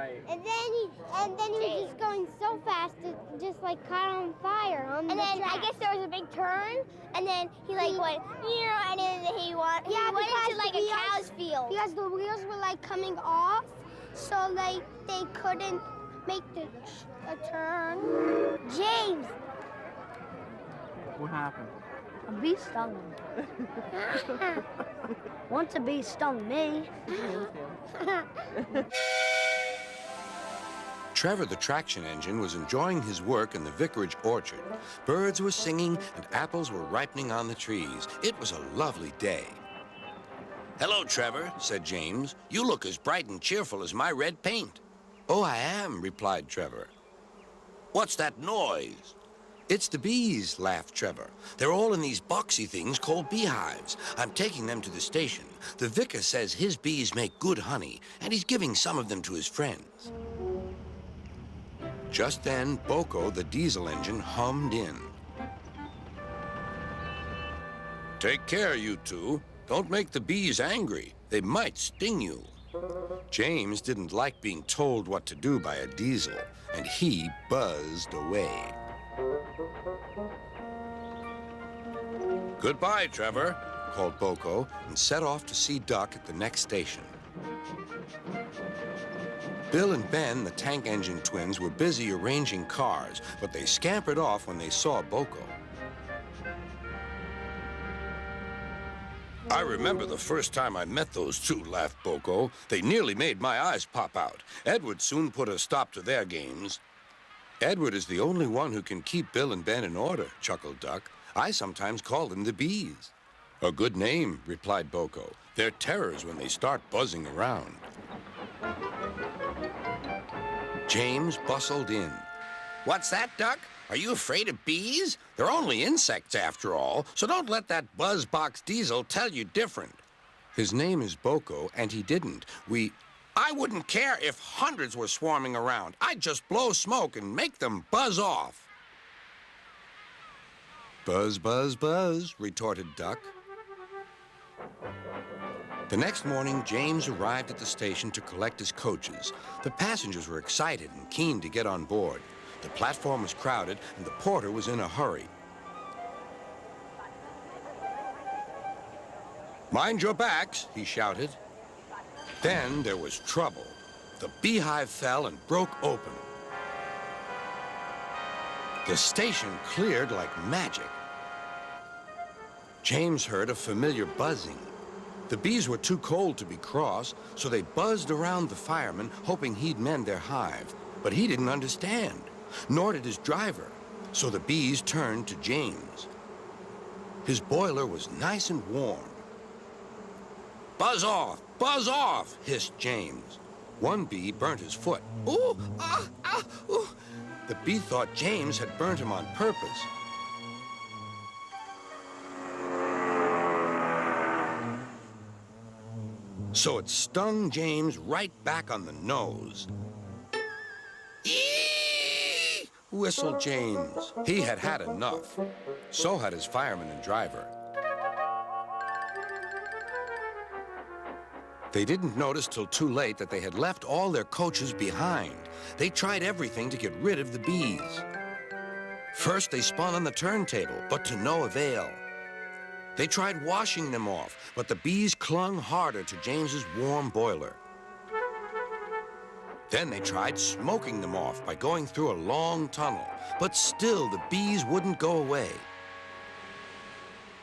Right. And then he was just going so fast, it just like caught on fire on the track. I guess there was a big turn, and then he like went, and then he went into like a cow's field. Because the wheels were like coming off, so like they couldn't make a turn. James! What happened? A bee stung him. Once a bee stung me. Trevor the traction engine was enjoying his work in the vicarage orchard. Birds were singing and apples were ripening on the trees. It was a lovely day. "Hello, Trevor," said James. "You look as bright and cheerful as my red paint." "Oh, I am," replied Trevor. "What's that noise?" "It's the bees," laughed Trevor. "They're all in these boxy things called beehives. I'm taking them to the station. The vicar says his bees make good honey, and he's giving some of them to his friends." Just then, Boko, the diesel engine, hummed in. "Take care, you two. Don't make the bees angry. They might sting you." James didn't like being told what to do by a diesel, and he buzzed away. "Goodbye, Trevor," called Boko, and set off to see Duck at the next station. Bill and Ben, the tank engine twins, were busy arranging cars, but they scampered off when they saw Boko. "I remember the first time I met those two," laughed Boko. "They nearly made my eyes pop out. Edward soon put a stop to their games." "Edward is the only one who can keep Bill and Ben in order," chuckled Duck. "I sometimes call them the bees." "A good name," replied Boko. "They're terrors when they start buzzing around." James bustled in. "What's that, Duck? Are you afraid of bees? They're only insects after all, so don't let that buzzbox diesel tell you different." "His name is Boko, and he didn't. I wouldn't care if hundreds were swarming around. I'd just blow smoke and make them buzz off." "Buzz, buzz, buzz," retorted Duck. The next morning, James arrived at the station to collect his coaches. The passengers were excited and keen to get on board. The platform was crowded, and the porter was in a hurry. "Mind your backs," he shouted. Then there was trouble. The beehive fell and broke open. The station cleared like magic. James heard a familiar buzzing. The bees were too cold to be cross, so they buzzed around the fireman, hoping he'd mend their hive. But he didn't understand, nor did his driver, so the bees turned to James. His boiler was nice and warm. "Buzz off," hissed James. One bee burnt his foot. "Ooh, ah, ah, ooh." The bee thought James had burnt him on purpose. So it stung James right back on the nose. "Eee!" whistled James. He had had enough. So had his fireman and driver. They didn't notice till too late that they had left all their coaches behind. They tried everything to get rid of the bees. First, they spun on the turntable, but to no avail. They tried washing them off, but the bees clung harder to James's warm boiler. Then they tried smoking them off by going through a long tunnel, but still the bees wouldn't go away.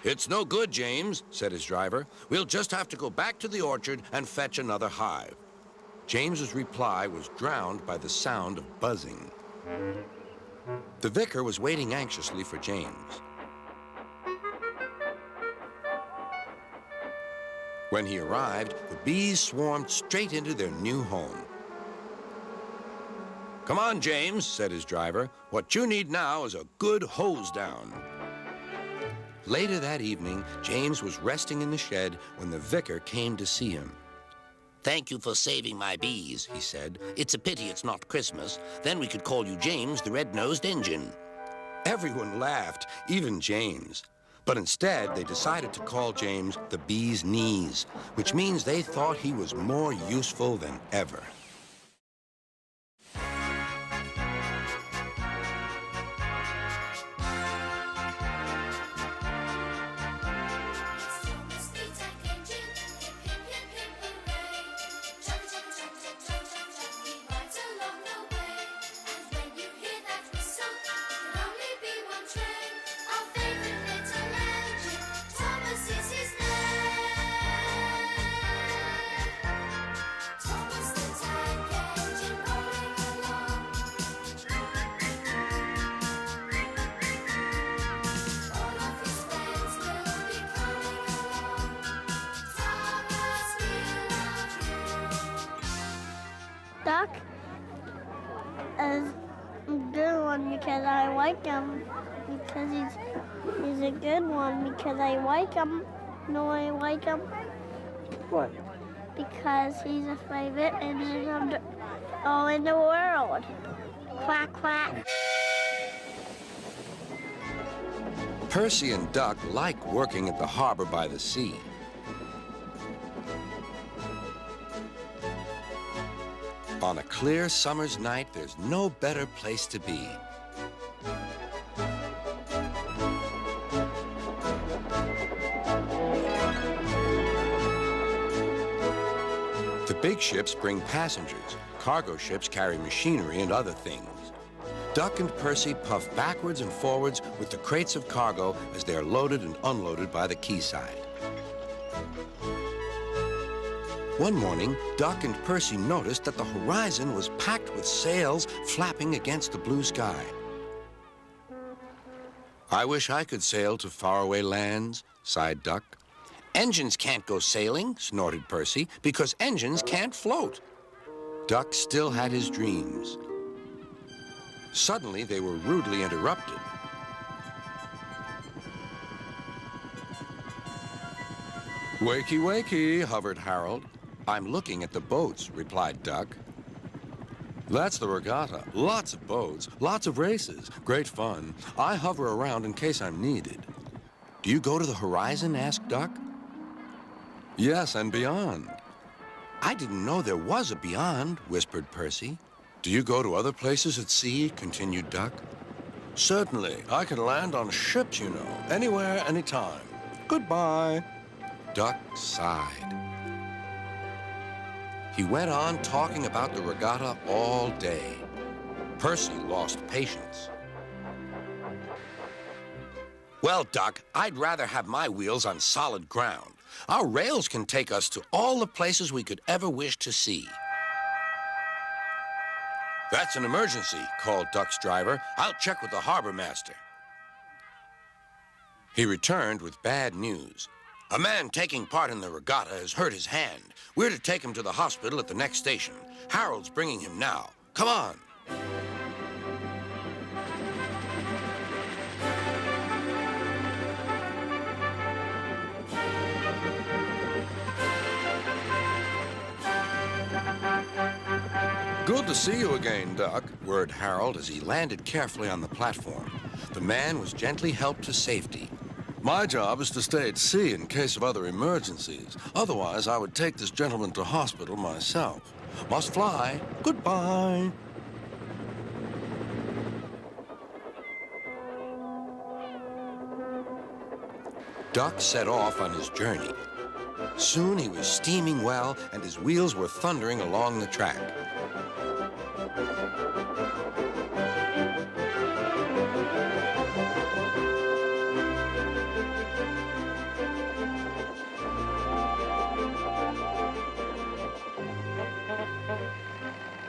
"It's no good, James," said his driver. "We'll just have to go back to the orchard and fetch another hive." James's reply was drowned by the sound of buzzing. The vicar was waiting anxiously for James. When he arrived, the bees swarmed straight into their new home. "Come on, James," said his driver. "What you need now is a good hose down." Later that evening, James was resting in the shed when the vicar came to see him. "Thank you for saving my bees," he said. "It's a pity it's not Christmas. Then we could call you James the Red-Nosed Engine." Everyone laughed, even James. But instead, they decided to call James the Bee's Knees, which means they thought he was more useful than ever. one because I like him. Because he's a good one because I like him. No, I like him What? because he's a favorite engine all in the world. Quack, quack. Percy and Duck like working at the harbor by the sea. On a clear summer's night, there's no better place to be. The big ships bring passengers. Cargo ships carry machinery and other things. Duck and Percy puff backwards and forwards with the crates of cargo as they are loaded and unloaded by the quayside. One morning, Duck and Percy noticed that the horizon was packed with sails flapping against the blue sky. I wish I could sail to faraway lands, sighed Duck. Engines can't go sailing, snorted Percy, because engines can't float. Duck still had his dreams. Suddenly, they were rudely interrupted. Wakey, wakey, hovered Harold. I'm looking at the boats, replied Duck. That's the regatta. Lots of boats, lots of races, great fun. I hover around in case I'm needed. Do you go to the horizon? Asked Duck. Yes, and beyond. I didn't know there was a beyond, whispered Percy. Do you go to other places at sea? Continued Duck. Certainly. I can land on ships, you know. Anywhere, anytime. Goodbye. Duck sighed. He went on talking about the regatta all day. Percy lost patience. Well, Duck, I'd rather have my wheels on solid ground. Our rails can take us to all the places we could ever wish to see. That's an emergency, called Duck's driver. I'll check with the harbor master. He returned with bad news. A man taking part in the regatta has hurt his hand. We're to take him to the hospital at the next station. Harold's bringing him now. Come on. Good to see you again, Duck, whirred Harold as he landed carefully on the platform. The man was gently helped to safety. My job is to stay at sea in case of other emergencies. Otherwise, I would take this gentleman to hospital myself. Must fly. Goodbye. Duck set off on his journey. Soon he was steaming well, and his wheels were thundering along the track.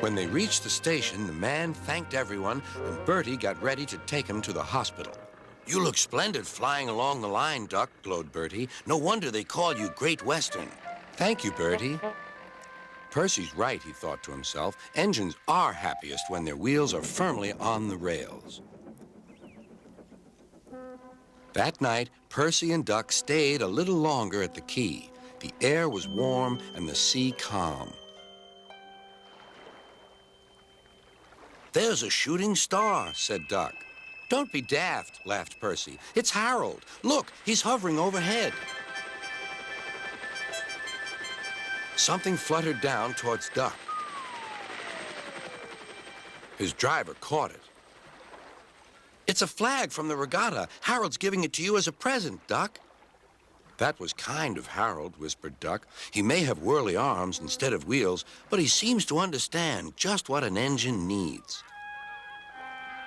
When they reached the station, the man thanked everyone, and Bertie got ready to take him to the hospital. You look splendid flying along the line, Duck, glowed Bertie. No wonder they call you Great Western. Thank you, Bertie. Percy's right, he thought to himself. Engines are happiest when their wheels are firmly on the rails. That night, Percy and Duck stayed a little longer at the quay. The air was warm and the sea calm. There's a shooting star, said Duck. Don't be daft, laughed Percy. It's Harold. Look, he's hovering overhead. Something fluttered down towards Duck. His driver caught it. It's a flag from the regatta. Harold's giving it to you as a present, Duck. That was kind of Harold, whispered Duck. He may have whirly arms instead of wheels, but he seems to understand just what an engine needs.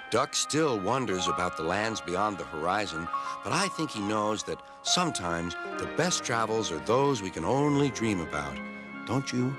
Duck still wonders about the lands beyond the horizon, but I think he knows that sometimes the best travels are those we can only dream about. Don't you?